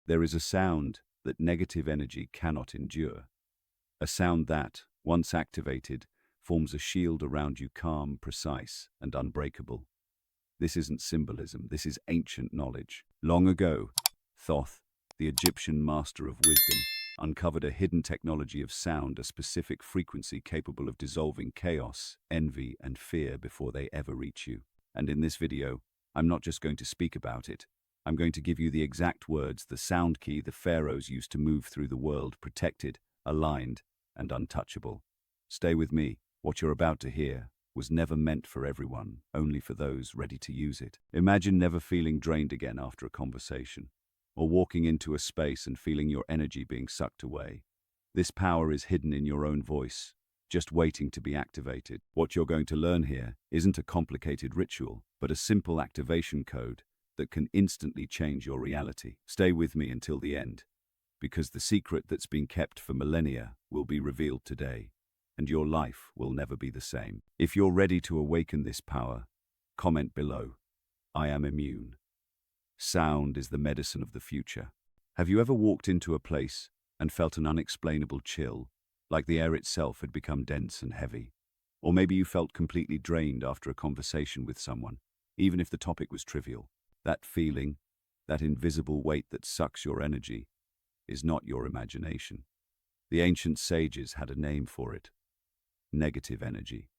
There is a sound that negative energy cannot endure. A sound that, once activated, forms a shield around you, calm, precise, and unbreakable. This isn't symbolism, this is ancient knowledge. Long ago, Thoth, the Egyptian master of wisdom, uncovered a hidden technology of sound, a specific frequency capable of dissolving chaos, envy, and fear before they ever reach you. And in this video, I'm not just going to speak about it. I'm going to give you the exact words, the sound key the pharaohs used to move through the world, protected, aligned, and untouchable. Stay with me. What you're about to hear was never meant for everyone, only for those ready to use it. Imagine never feeling drained again after a conversation, or walking into a space and feeling your energy being sucked away. This power is hidden in your own voice, just waiting to be activated. What you're going to learn here isn't a complicated ritual, but a simple activation code that can instantly change your reality. Stay with me until the end, because the secret that's been kept for millennia will be revealed today, and your life will never be the same. If you're ready to awaken this power, comment below. I am immune. Sound is the medicine of the future. Have you ever walked into a place and felt an unexplainable chill, like the air itself had become dense and heavy? Or maybe you felt completely drained after a conversation with someone, even if the topic was trivial. That feeling, that invisible weight that sucks your energy, is not your imagination. The ancient sages had a name for it: negative energy.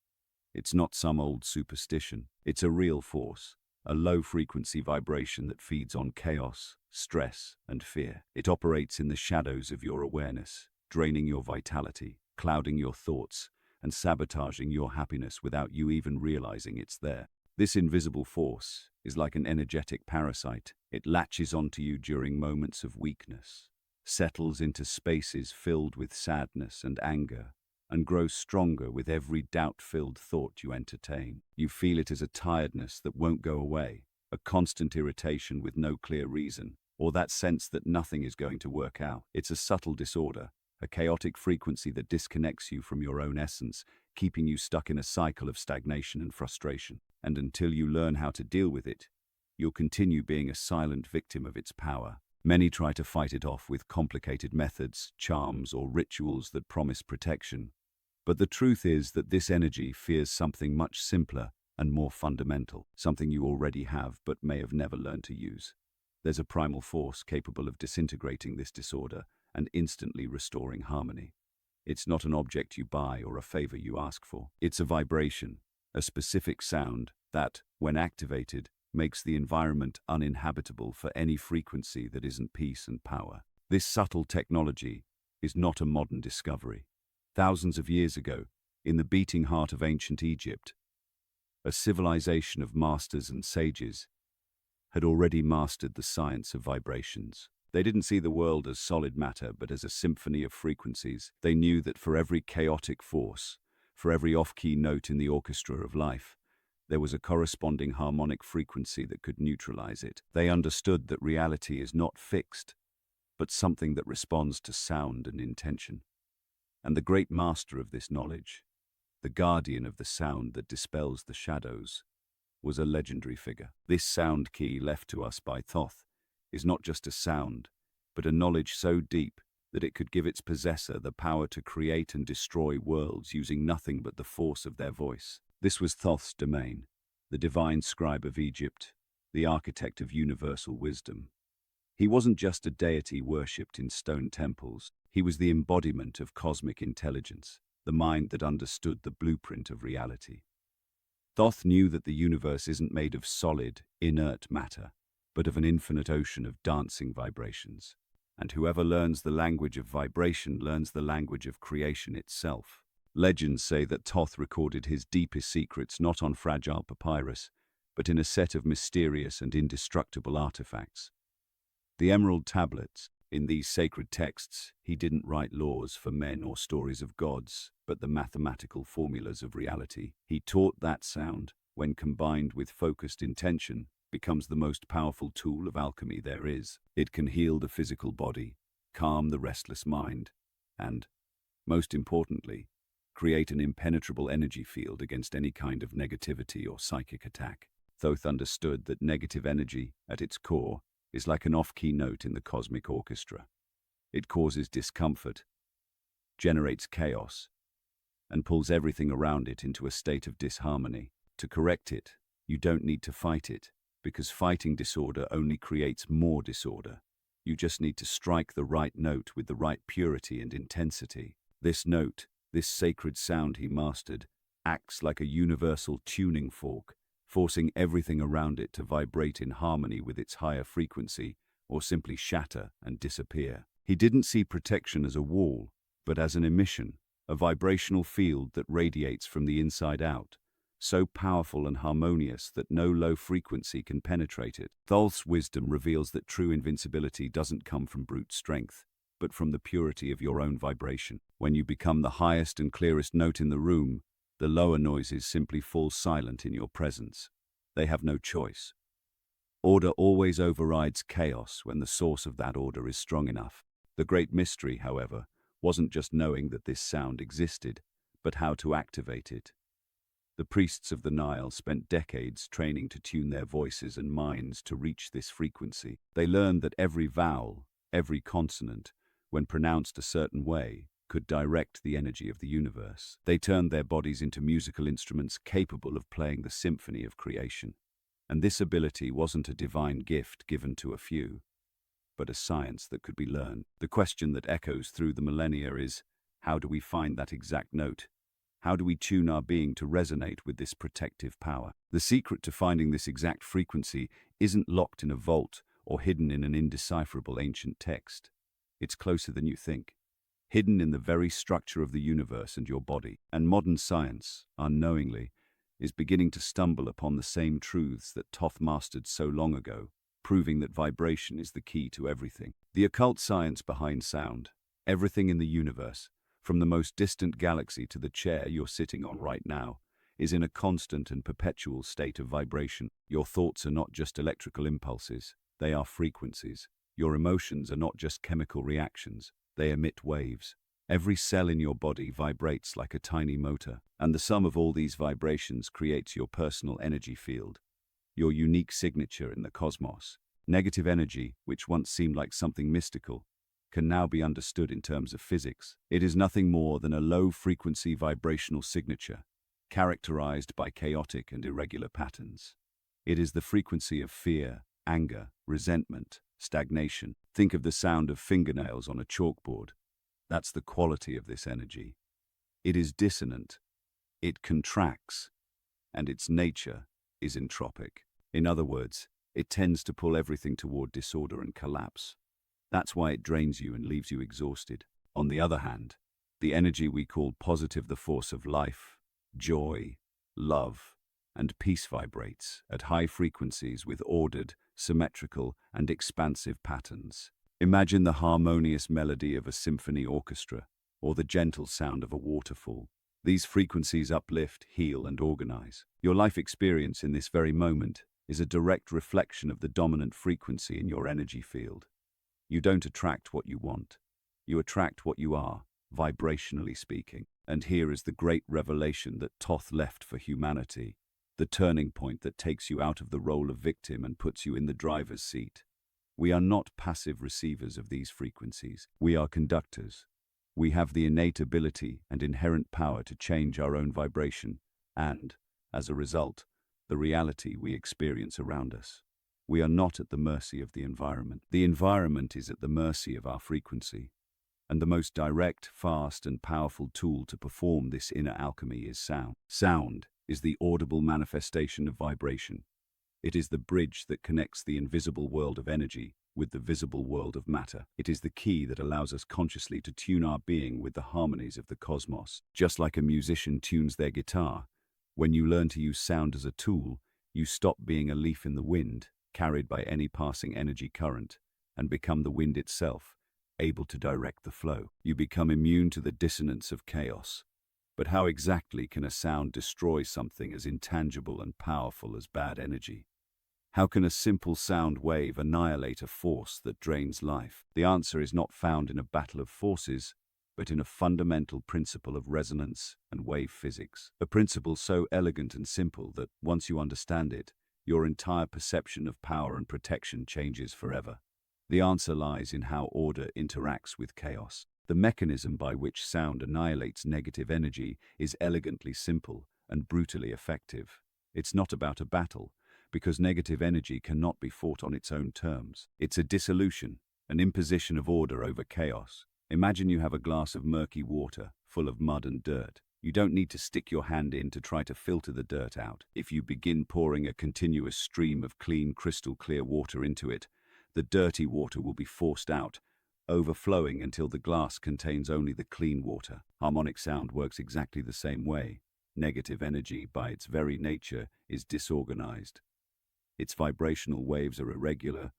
It's not some old superstition. It's a real force, a low-frequency vibration that feeds on chaos, stress, and fear. It operates in the shadows of your awareness, draining your vitality, clouding your thoughts, and sabotaging your happiness without you even realizing it's there. This invisible force is like an energetic parasite. It latches onto you during moments of weakness, settles into spaces filled with sadness and anger, and grows stronger with every doubt-filled thought you entertain. You feel it as a tiredness that won't go away, a constant irritation with no clear reason, or that sense that nothing is going to work out. It's a subtle disorder, a chaotic frequency that disconnects you from your own essence, keeping you stuck in a cycle of stagnation and frustration. And until you learn how to deal with it, you'll continue being a silent victim of its power. Many try to fight it off with complicated methods, charms, or rituals that promise protection. But the truth is that this energy fears something much simpler and more fundamental, something you already have but may have never learned to use. There's a primal force capable of disintegrating this disorder and instantly restoring harmony. It's not an object you buy or a favor you ask for. It's a vibration, a specific sound that, when activated, makes the environment uninhabitable for any frequency that isn't peace and power. This subtle technology is not a modern discovery. Thousands of years ago, in the beating heart of ancient Egypt, a civilization of masters and sages had already mastered the science of vibrations. They didn't see the world as solid matter, but as a symphony of frequencies. They knew that for every chaotic force, for every off-key note in the orchestra of life, there was a corresponding harmonic frequency that could neutralize it. They understood that reality is not fixed, but something that responds to sound and intention. And the great master of this knowledge, the guardian of the sound that dispels the shadows, was a legendary figure. This sound key left to us by Thoth is not just a sound, but a knowledge so deep that it could give its possessor the power to create and destroy worlds using nothing but the force of their voice. This was Thoth's domain, the divine scribe of Egypt, the architect of universal wisdom. He wasn't just a deity worshipped in stone temples. He was the embodiment of cosmic intelligence, the mind that understood the blueprint of reality. Thoth knew that the universe isn't made of solid, inert matter, but of an infinite ocean of dancing vibrations. And whoever learns the language of vibration learns the language of creation itself. Legends say that Thoth recorded his deepest secrets not on fragile papyrus, but in a set of mysterious and indestructible artifacts. The emerald tablets. In these sacred texts, he didn't write laws for men or stories of gods, but the mathematical formulas of reality. He taught that sound, when combined with focused intention, becomes the most powerful tool of alchemy there is. It can heal the physical body, calm the restless mind, and, most importantly, create an impenetrable energy field against any kind of negativity or psychic attack. Thoth understood that negative energy, at its core, is like an off-key note in the cosmic orchestra. It causes discomfort, generates chaos, and pulls everything around it into a state of disharmony. To correct it, you don't need to fight it, because fighting disorder only creates more disorder. You just need to strike the right note with the right purity and intensity. This note, this sacred sound he mastered, acts like a universal tuning fork, forcing everything around it to vibrate in harmony with its higher frequency, or simply shatter and disappear. He didn't see protection as a wall, but as an emission, a vibrational field that radiates from the inside out, so powerful and harmonious that no low frequency can penetrate it. Thoth's wisdom reveals that true invincibility doesn't come from brute strength, but from the purity of your own vibration. When you become the highest and clearest note in the room, the lower noises simply fall silent in your presence. They have no choice. Order always overrides chaos when the source of that order is strong enough. The great mystery, however, wasn't just knowing that this sound existed, but how to activate it. The priests of the Nile spent decades training to tune their voices and minds to reach this frequency. They learned that every vowel, every consonant, when pronounced a certain way, could direct the energy of the universe. They turned their bodies into musical instruments capable of playing the symphony of creation. And this ability wasn't a divine gift given to a few, but a science that could be learned. The question that echoes through the millennia is, how do we find that exact note? How do we tune our being to resonate with this protective power? The secret to finding this exact frequency isn't locked in a vault or hidden in an indecipherable ancient text. It's closer than you think, hidden in the very structure of the universe and your body. And modern science, unknowingly, is beginning to stumble upon the same truths that Thoth mastered so long ago, proving that vibration is the key to everything. The occult science behind sound, everything in the universe, from the most distant galaxy to the chair you're sitting on right now, is in a constant and perpetual state of vibration. Your thoughts are not just electrical impulses, they are frequencies. Your emotions are not just chemical reactions, they emit waves. Every cell in your body vibrates like a tiny motor, and the sum of all these vibrations creates your personal energy field, your unique signature in the cosmos. Negative energy, which once seemed like something mystical, can now be understood in terms of physics. It is nothing more than a low-frequency vibrational signature, characterized by chaotic and irregular patterns. It is the frequency of fear, anger, resentment, stagnation. Think of the sound of fingernails on a chalkboard. That's the quality of this energy. It is dissonant, it contracts, and its nature is entropic. In other words, it tends to pull everything toward disorder and collapse. That's why it drains you and leaves you exhausted. On the other hand, the energy we call positive, the force of life, joy, love, and peace vibrates at high frequencies with ordered, symmetrical, and expansive patterns. Imagine the harmonious melody of a symphony orchestra, or the gentle sound of a waterfall. These frequencies uplift, heal, and organize. Your life experience in this very moment is a direct reflection of the dominant frequency in your energy field. You don't attract what you want. You attract what you are, vibrationally speaking. And here is the great revelation that Thoth left for humanity, the turning point that takes you out of the role of victim and puts you in the driver's seat. We are not passive receivers of these frequencies. We are conductors. We have the innate ability and inherent power to change our own vibration and, as a result, the reality we experience around us. We are not at the mercy of the environment. The environment is at the mercy of our frequency. And the most direct, fast, and powerful tool to perform this inner alchemy is sound. Sound is the audible manifestation of vibration. It is the bridge that connects the invisible world of energy with the visible world of matter. It is the key that allows us consciously to tune our being with the harmonies of the cosmos. Just like a musician tunes their guitar, when you learn to use sound as a tool, you stop being a leaf in the wind, carried by any passing energy current, and become the wind itself, able to direct the flow. You become immune to the dissonance of chaos. But how exactly can a sound destroy something as intangible and powerful as bad energy? How can a simple sound wave annihilate a force that drains life? The answer is not found in a battle of forces, but in a fundamental principle of resonance and wave physics. A principle so elegant and simple that, once you understand it, your entire perception of power and protection changes forever. The answer lies in how order interacts with chaos. The mechanism by which sound annihilates negative energy is elegantly simple and brutally effective. It's not about a battle, because negative energy cannot be fought on its own terms. It's a dissolution, an imposition of order over chaos. Imagine you have a glass of murky water, full of mud and dirt. You don't need to stick your hand in to try to filter the dirt out. If you begin pouring a continuous stream of clean, crystal clear water into it, the dirty water will be forced out, overflowing until the glass contains only the clean water. Harmonic sound works exactly the same way. Negative energy, by its very nature, is disorganized. Its vibrational waves are irregular,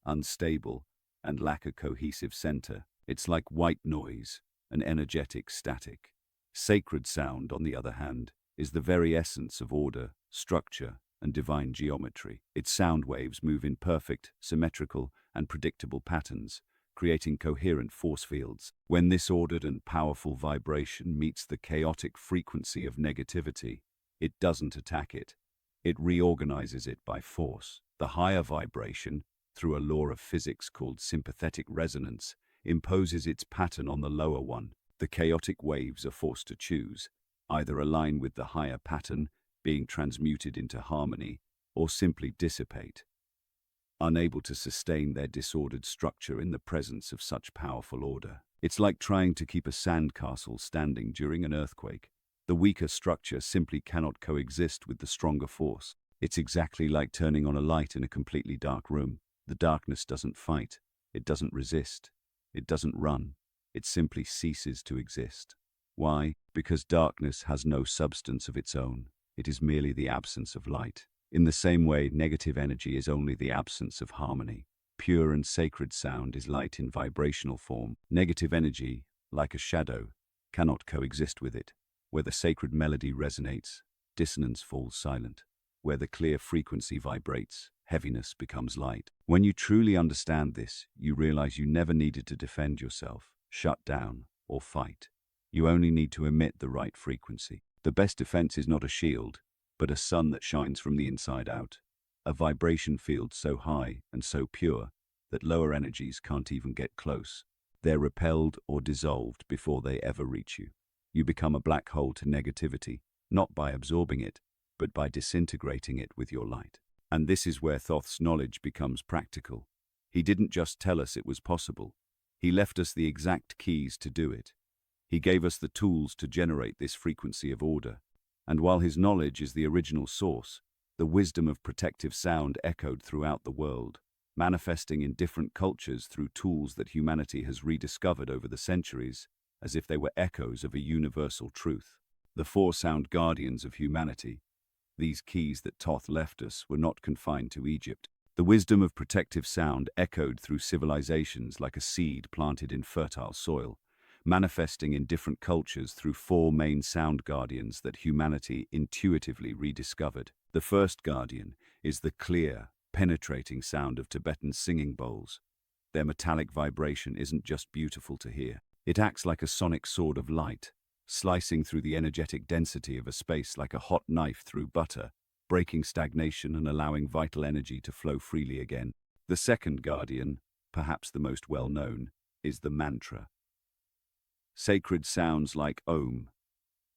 unstable, and lack a cohesive center. It's like white noise, an energetic static. Sacred sound, on the other hand, is the very essence of order, structure, and divine geometry. Its sound waves move in perfect, symmetrical, and predictable patterns, creating coherent force fields. When this ordered and powerful vibration meets the chaotic frequency of negativity, it doesn't attack it. It reorganizes it by force. The higher vibration, through a law of physics called sympathetic resonance, imposes its pattern on the lower one. The chaotic waves are forced to choose, either align with the higher pattern, being transmuted into harmony, or simply dissipate, unable to sustain their disordered structure in the presence of such powerful order. It's like trying to keep a sandcastle standing during an earthquake. The weaker structure simply cannot coexist with the stronger force. It's exactly like turning on a light in a completely dark room. The darkness doesn't fight, it doesn't resist, it doesn't run, it simply ceases to exist. Why? Because darkness has no substance of its own. It is merely the absence of light. In the same way, negative energy is only the absence of harmony. Pure and sacred sound is light in vibrational form. Negative energy, like a shadow, cannot coexist with it. Where the sacred melody resonates, dissonance falls silent. Where the clear frequency vibrates, heaviness becomes light. When you truly understand this, you realize you never needed to defend yourself, shut down, or fight. You only need to emit the right frequency. The best defense is not a shield, but a sun that shines from the inside out. A vibration field so high and so pure that lower energies can't even get close. They're repelled or dissolved before they ever reach you. You become a black hole to negativity, not by absorbing it, but by disintegrating it with your light. And this is where Thoth's knowledge becomes practical. He didn't just tell us it was possible. He left us the exact keys to do it. He gave us the tools to generate this frequency of order. And while his knowledge is the original source, the wisdom of protective sound echoed throughout the world, manifesting in different cultures through tools that humanity has rediscovered over the centuries, as if they were echoes of a universal truth. The four sound guardians of humanity. These keys that Thoth left us were not confined to Egypt. The wisdom of protective sound echoed through civilizations like a seed planted in fertile soil, manifesting in different cultures through four main sound guardians that humanity intuitively rediscovered. The first guardian is the clear, penetrating sound of Tibetan singing bowls. Their metallic vibration isn't just beautiful to hear. It acts like a sonic sword of light, slicing through the energetic density of a space like a hot knife through butter, breaking stagnation and allowing vital energy to flow freely again. The second guardian, perhaps the most well-known, is the mantra. Sacred sounds like Om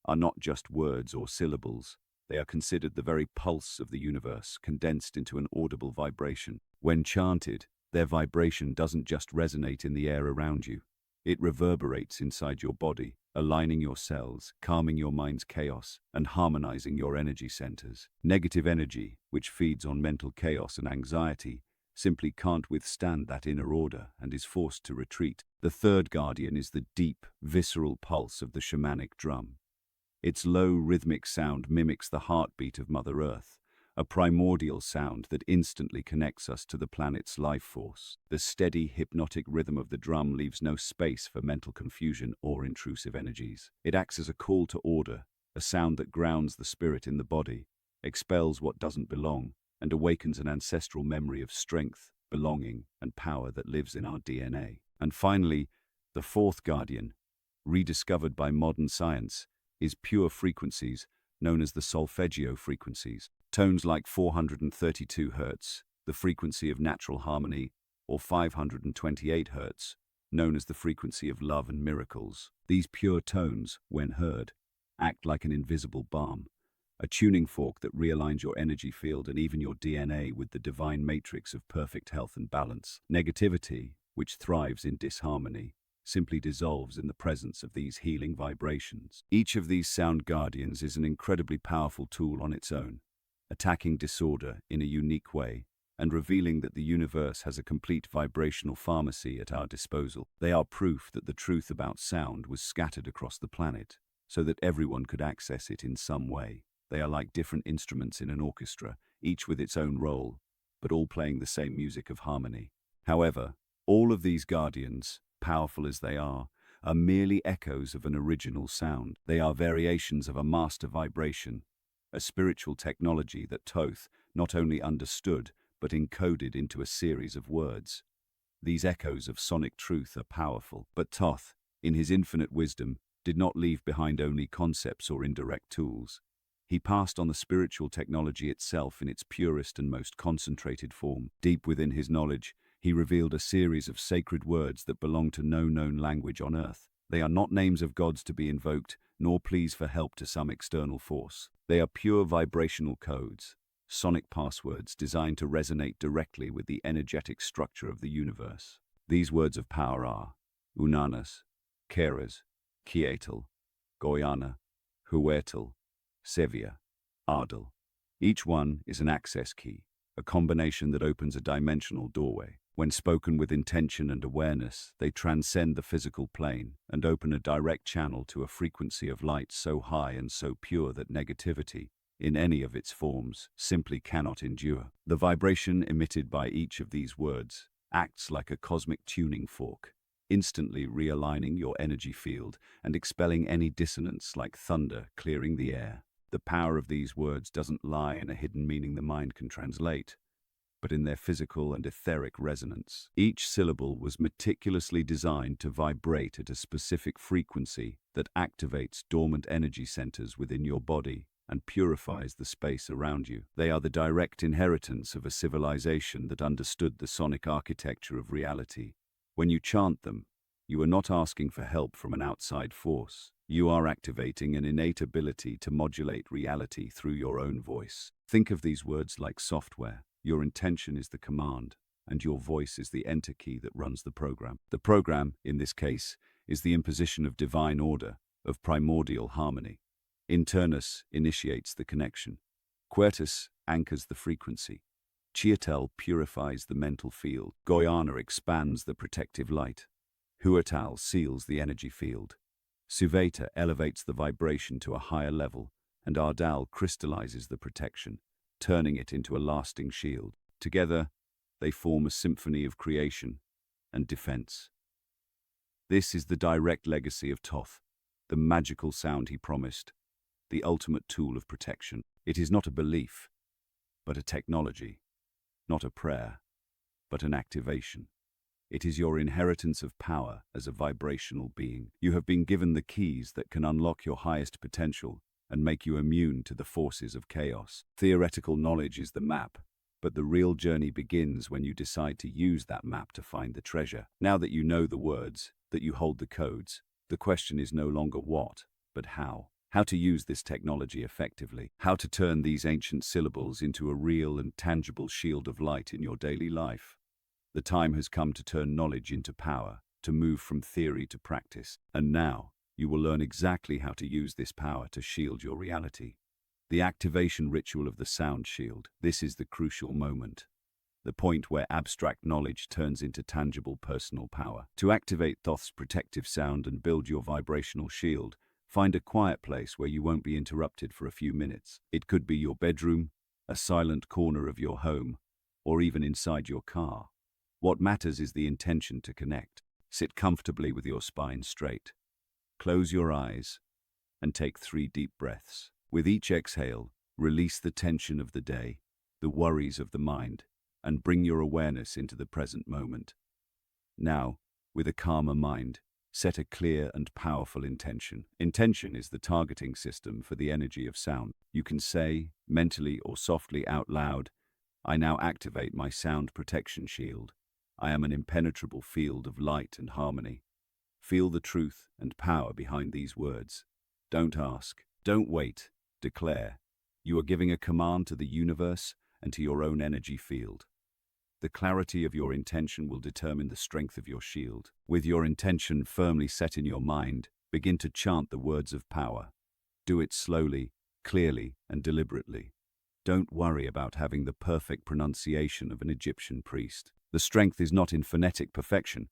are not just words or syllables. They are considered the very pulse of the universe, condensed into an audible vibration. When chanted, their vibration doesn't just resonate in the air around you. It reverberates inside your body, aligning your cells, calming your mind's chaos, and harmonizing your energy centers. Negative energy, which feeds on mental chaos and anxiety, simply can't withstand that inner order and is forced to retreat. The third guardian is the deep, visceral pulse of the shamanic drum. Its low, rhythmic sound mimics the heartbeat of Mother Earth, a primordial sound that instantly connects us to the planet's life force. The steady, hypnotic rhythm of the drum leaves no space for mental confusion or intrusive energies. It acts as a call to order, a sound that grounds the spirit in the body, expels what doesn't belong, and awakens an ancestral memory of strength, belonging, and power that lives in our DNA. And finally, the fourth guardian, rediscovered by modern science, is pure frequencies known as the solfeggio frequencies. Tones like 432 Hz, the frequency of natural harmony, or 528 Hz, known as the frequency of love and miracles. These pure tones, when heard, act like an invisible balm, a tuning fork that realigns your energy field and even your DNA with the divine matrix of perfect health and balance. Negativity, which thrives in disharmony, simply dissolves in the presence of these healing vibrations. Each of these sound guardians is an incredibly powerful tool on its own, attacking disorder in a unique way and revealing that the universe has a complete vibrational pharmacy at our disposal. They are proof that the truth about sound was scattered across the planet, so that everyone could access it in some way. They are like different instruments in an orchestra, each with its own role, but all playing the same music of harmony. However, all of these guardians, powerful as they are merely echoes of an original sound. They are variations of a master vibration, a spiritual technology that Thoth not only understood, but encoded into a series of words. These echoes of sonic truth are powerful, but Thoth, in his infinite wisdom, did not leave behind only concepts or indirect tools. He passed on the spiritual technology itself in its purest and most concentrated form. Deep within his knowledge, he revealed a series of sacred words that belong to no known language on earth. They are not names of gods to be invoked, nor pleas for help to some external force. They are pure vibrational codes, sonic passwords designed to resonate directly with the energetic structure of the universe. These words of power are Unanas, Keras, Kiatel, Goiana, Huertal, Sevia, Ardal. Each one is an access key, a combination that opens a dimensional doorway. When spoken with intention and awareness, they transcend the physical plane and open a direct channel to a frequency of light so high and so pure that negativity, in any of its forms, simply cannot endure. The vibration emitted by each of these words acts like a cosmic tuning fork, instantly realigning your energy field and expelling any dissonance like thunder clearing the air. The power of these words doesn't lie in a hidden meaning the mind can translate, but in their physical and etheric resonance. Each syllable was meticulously designed to vibrate at a specific frequency that activates dormant energy centers within your body and purifies the space around you. They are the direct inheritance of a civilization that understood the sonic architecture of reality. When you chant them, you are not asking for help from an outside force. You are activating an innate ability to modulate reality through your own voice. Think of these words like software. Your intention is the command, and your voice is the enter key that runs the program. The program, in this case, is the imposition of divine order, of primordial harmony. Internus initiates the connection. Quertus anchors the frequency. Chiatel purifies the mental field. Goiana expands the protective light. Huertal seals the energy field. Suveta elevates the vibration to a higher level, and Ardal crystallizes the protection, turning it into a lasting shield. Together, they form a symphony of creation and defense. This is the direct legacy of Thoth, the magical sound he promised, the ultimate tool of protection. It is not a belief, but a technology, not a prayer, but an activation. It is your inheritance of power as a vibrational being. You have been given the keys that can unlock your highest potential and make you immune to the forces of chaos. Theoretical knowledge is the map, but the real journey begins when you decide to use that map to find the treasure. Now that you know the words, that you hold the codes, the question is no longer what, but how. How to use this technology effectively. How to turn these ancient syllables into a real and tangible shield of light in your daily life. The time has come to turn knowledge into power, to move from theory to practice. And now, you will learn exactly how to use this power to shield your reality. The activation ritual of the sound shield. This is the crucial moment. The point where abstract knowledge turns into tangible personal power. To activate Thoth's protective sound and build your vibrational shield, find a quiet place where you won't be interrupted for a few minutes. It could be your bedroom, a silent corner of your home, or even inside your car. What matters is the intention to connect. Sit comfortably with your spine straight. Close your eyes and take 3 deep breaths. With each exhale, release the tension of the day, the worries of the mind, and bring your awareness into the present moment. Now, with a calmer mind, Set a clear and powerful intention. Intention is the targeting system for the energy of sound. You can say, mentally or softly out loud, "I now activate my sound protection shield. I am an impenetrable field of light and harmony." Feel the truth and power behind these words. Don't ask. Don't wait. Declare. You are giving a command to the universe and to your own energy field. The clarity of your intention will determine the strength of your shield. With your intention firmly set in your mind, begin to chant the words of power. Do it slowly, clearly, and deliberately. Don't worry about having the perfect pronunciation of an Egyptian priest. The strength is not in phonetic perfection,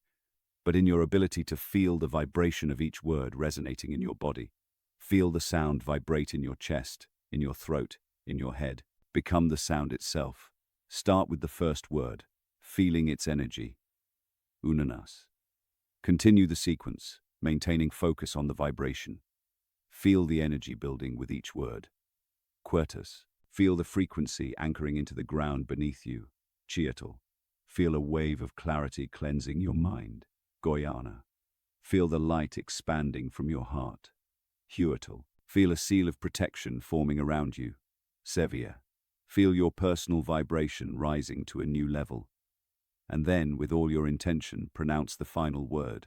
but in your ability to feel the vibration of each word resonating in your body. Feel the sound vibrate in your chest, in your throat, in your head. Become the sound itself. Start with the first word, feeling its energy. Unanas. Continue the sequence, maintaining focus on the vibration. Feel the energy building with each word. Quertus. Feel the frequency anchoring into the ground beneath you. Chiatal. Feel a wave of clarity cleansing your mind. Goyana. Feel the light expanding from your heart. Huatal. Feel a seal of protection forming around you. Sevia. Feel your personal vibration rising to a new level. And then, with all your intention, pronounce the final word.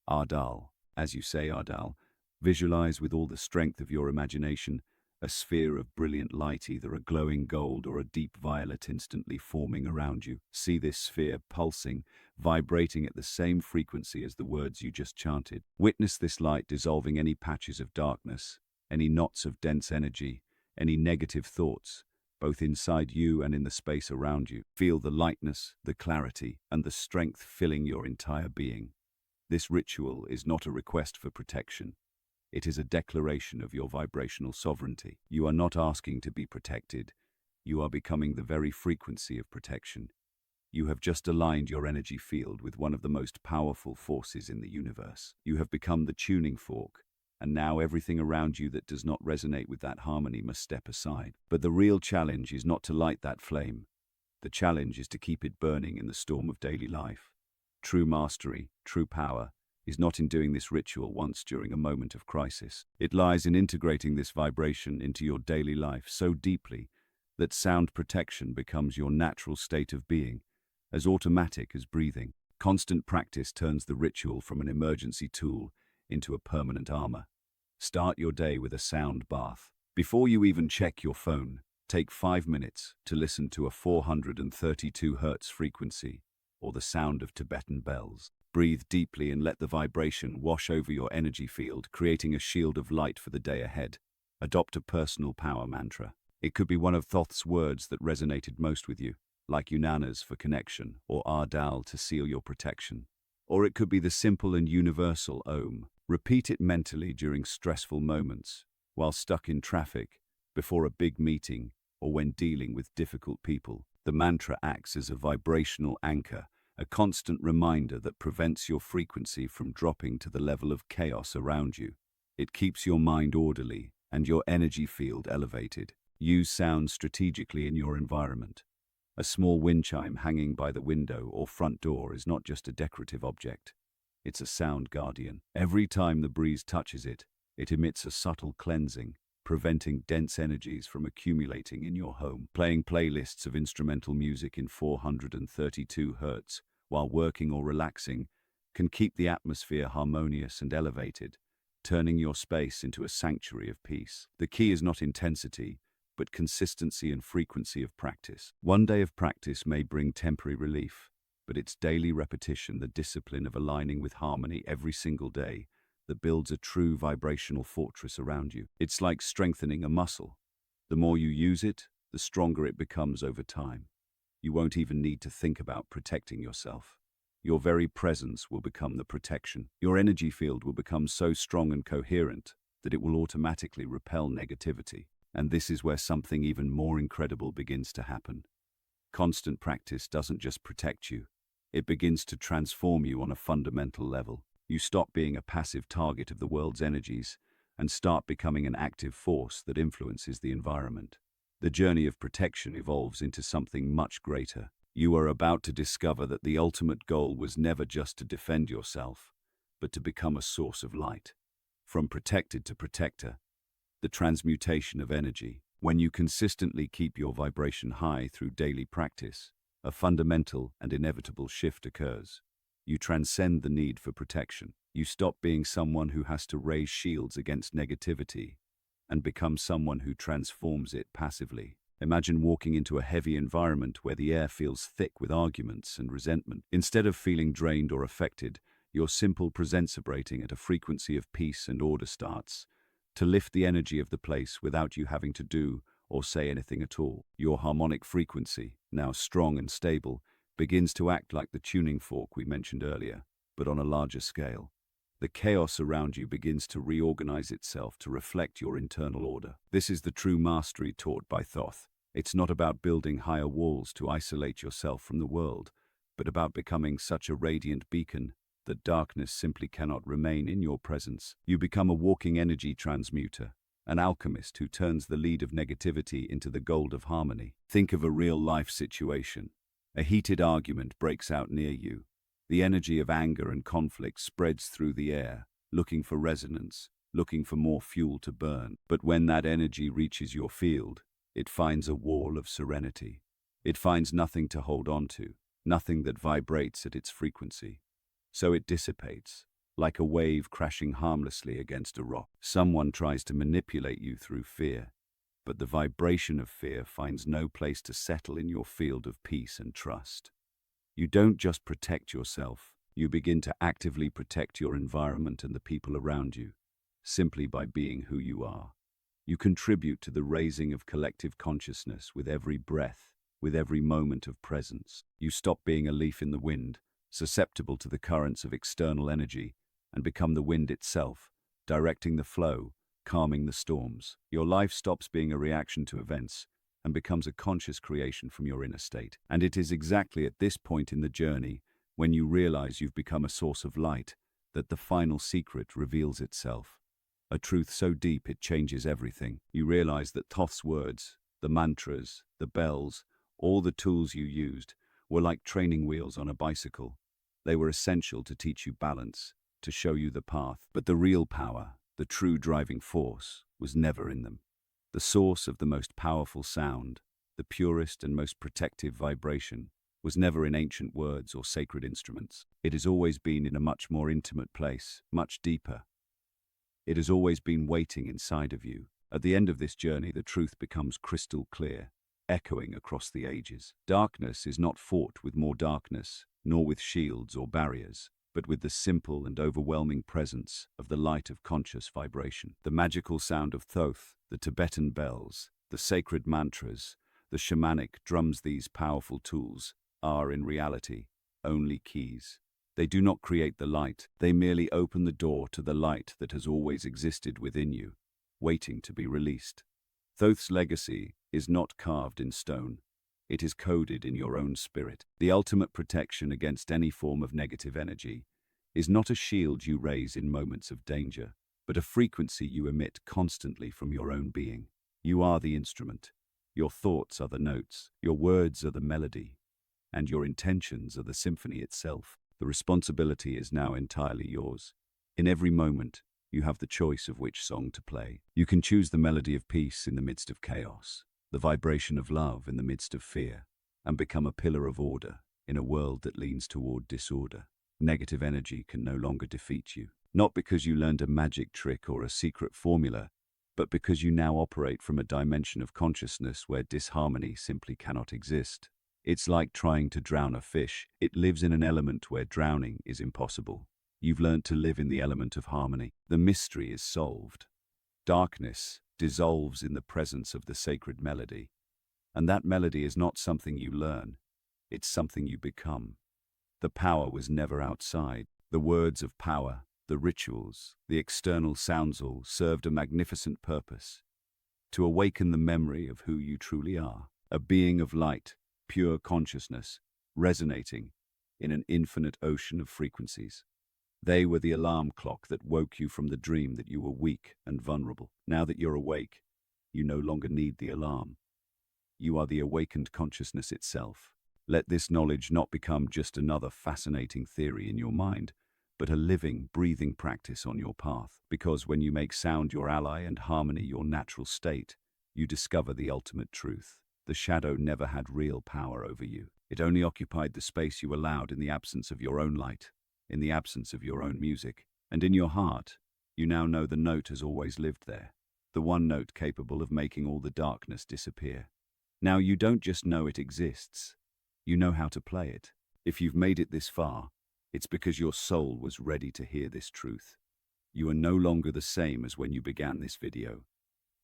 Ardal. As you say Ardal, visualize with all the strength of your imagination a sphere of brilliant light, either a glowing gold or a deep violet, instantly forming around you. See this sphere pulsing, vibrating at the same frequency as the words you just chanted. Witness this light dissolving any patches of darkness, any knots of dense energy, any negative thoughts, both inside you and in the space around you. Feel the lightness, the clarity, and the strength filling your entire being. This ritual is not a request for protection. It is a declaration of your vibrational sovereignty. You are not asking to be protected. You are becoming the very frequency of protection. You have just aligned your energy field with one of the most powerful forces in the universe. You have become the tuning fork, and now everything around you that does not resonate with that harmony must step aside. But the real challenge is not to light that flame. The challenge is to keep it burning in the storm of daily life. True mastery, true power, is not in doing this ritual once during a moment of crisis. It lies in integrating this vibration into your daily life so deeply that sound protection becomes your natural state of being, as automatic as breathing. Constant practice turns the ritual from an emergency tool into a permanent armor. Start your day with a sound bath. Before you even check your phone, take 5 minutes to listen to a 432 Hz frequency, or the sound of Tibetan bells. Breathe deeply and let the vibration wash over your energy field, creating a shield of light for the day ahead. Adopt a personal power mantra. It could be one of Thoth's words that resonated most with you, like Unanas for connection, or Ardal to seal your protection. Or it could be the simple and universal Om. Repeat it mentally during stressful moments, while stuck in traffic, before a big meeting, or when dealing with difficult people. The mantra acts as a vibrational anchor, a constant reminder that prevents your frequency from dropping to the level of chaos around you. It keeps your mind orderly and your energy field elevated. Use sound strategically in your environment. A small wind chime hanging by the window or front door is not just a decorative object. It's a sound guardian. Every time the breeze touches it, it emits a subtle cleansing, preventing dense energies from accumulating in your home. Playing playlists of instrumental music in 432 Hz while working or relaxing can keep the atmosphere harmonious and elevated, turning your space into a sanctuary of peace. The key is not intensity, but consistency and frequency of practice. One day of practice may bring temporary relief, but it's daily repetition, the discipline of aligning with harmony every single day, that builds a true vibrational fortress around you. It's like strengthening a muscle. The more you use it, the stronger it becomes over time. You won't even need to think about protecting yourself. Your very presence will become the protection. Your energy field will become so strong and coherent that it will automatically repel negativity. And this is where something even more incredible begins to happen. Constant practice doesn't just protect you, it begins to transform you on a fundamental level. You stop being a passive target of the world's energies and start becoming an active force that influences the environment. The journey of protection evolves into something much greater. You are about to discover that the ultimate goal was never just to defend yourself, but to become a source of light. From protected to protector, the transmutation of energy. When you consistently keep your vibration high through daily practice, a fundamental and inevitable shift occurs. You transcend the need for protection. You stop being someone who has to raise shields against negativity and become someone who transforms it passively. Imagine walking into a heavy environment where the air feels thick with arguments and resentment. Instead of feeling drained or affected, your simple presence vibrating at a frequency of peace and order starts to lift the energy of the place without you having to do or say anything at all. Your harmonic frequency, now strong and stable, begins to act like the tuning fork we mentioned earlier, but on a larger scale. The chaos around you begins to reorganize itself to reflect your internal order. This is the true mastery taught by Thoth. It's not about building higher walls to isolate yourself from the world, but about becoming such a radiant beacon that darkness simply cannot remain in your presence. You become a walking energy transmuter, an alchemist who turns the lead of negativity into the gold of harmony. Think of a real-life situation. A heated argument breaks out near you. The energy of anger and conflict spreads through the air, looking for resonance, looking for more fuel to burn. But when that energy reaches your field, it finds a wall of serenity. It finds nothing to hold on to, nothing that vibrates at its frequency. So it dissipates, like a wave crashing harmlessly against a rock. Someone tries to manipulate you through fear, but the vibration of fear finds no place to settle in your field of peace and trust. You don't just protect yourself, you begin to actively protect your environment and the people around you, simply by being who you are. You contribute to the raising of collective consciousness with every breath, with every moment of presence. You stop being a leaf in the wind, susceptible to the currents of external energy, and become the wind itself, directing the flow, calming the storms. Your life stops being a reaction to events and becomes a conscious creation from your inner state. And it is exactly at this point in the journey, when you realize you've become a source of light, that the final secret reveals itself. A truth so deep it changes everything. You realize that Thoth's words, the mantras, the bells, all the tools you used, were like training wheels on a bicycle. They were essential to teach you balance, to show you the path. But the real power, the true driving force, was never in them. The source of the most powerful sound, the purest and most protective vibration, was never in ancient words or sacred instruments. It has always been in a much more intimate place, much deeper. It has always been waiting inside of you. At the end of this journey, the truth becomes crystal clear, echoing across the ages. Darkness is not fought with more darkness, nor with shields or barriers, but with the simple and overwhelming presence of the light of conscious vibration. The magical sound of Thoth, the Tibetan bells, the sacred mantras, the shamanic drums, these powerful tools are, in reality, only keys. They do not create the light, they merely open the door to the light that has always existed within you, waiting to be released. Thoth's legacy is not carved in stone. It is coded in your own spirit. The ultimate protection against any form of negative energy is not a shield you raise in moments of danger, but a frequency you emit constantly from your own being. You are the instrument. Your thoughts are the notes. Your words are the melody. And your intentions are the symphony itself. The responsibility is now entirely yours. In every moment, you have the choice of which song to play. You can choose the melody of peace in the midst of chaos, the vibration of love in the midst of fear, and become a pillar of order in a world that leans toward disorder. Negative energy can no longer defeat you, not because you learned a magic trick or a secret formula, but because you now operate from a dimension of consciousness where disharmony simply cannot exist. It's like trying to drown a fish. It lives in an element where drowning is impossible. You've learned to live in the element of harmony. The mystery is solved. Darkness dissolves in the presence of the sacred melody. And that melody is not something you learn. It's something you become. The power was never outside. The words of power, the rituals, the external sounds all served a magnificent purpose. To awaken the memory of who you truly are. A being of light, pure consciousness, resonating in an infinite ocean of frequencies. They were the alarm clock that woke you from the dream that you were weak and vulnerable. Now that you're awake, you no longer need the alarm. You are the awakened consciousness itself. Let this knowledge not become just another fascinating theory in your mind, but a living, breathing practice on your path. Because when you make sound your ally and harmony your natural state, you discover the ultimate truth. The shadow never had real power over you. It only occupied the space you allowed in the absence of your own light, in the absence of your own music. And in your heart, you now know the note has always lived there, the one note capable of making all the darkness disappear. Now you don't just know it exists, you know how to play it. If you've made it this far, it's because your soul was ready to hear this truth. You are no longer the same as when you began this video.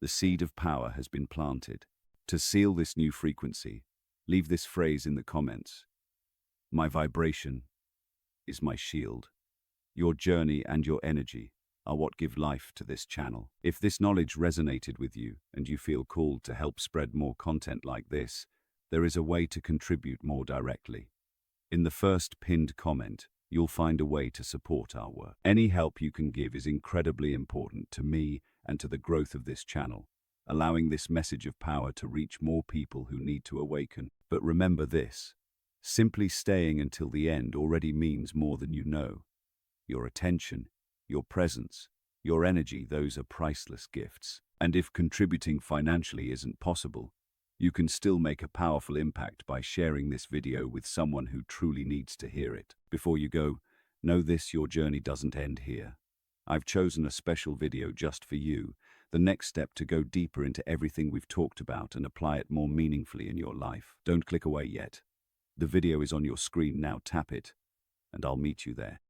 The seed of power has been planted. To seal this new frequency, leave this phrase in the comments. My vibration is my shield. Your journey and your energy are what give life to this channel. If this knowledge resonated with you and you feel called to help spread more content like this, there is a way to contribute more directly. In the first pinned comment, you'll find a way to support our work. Any help you can give is incredibly important to me and to the growth of this channel, allowing this message of power to reach more people who need to awaken. But remember this, simply staying until the end already means more than you know. Your attention, your presence, your energy, those are priceless gifts. And if contributing financially isn't possible, you can still make a powerful impact by sharing this video with someone who truly needs to hear it. Before you go, know this, your journey doesn't end here. I've chosen a special video just for you, the next step to go deeper into everything we've talked about and apply it more meaningfully in your life. Don't click away yet. The video is on your screen now, tap it, and I'll meet you there.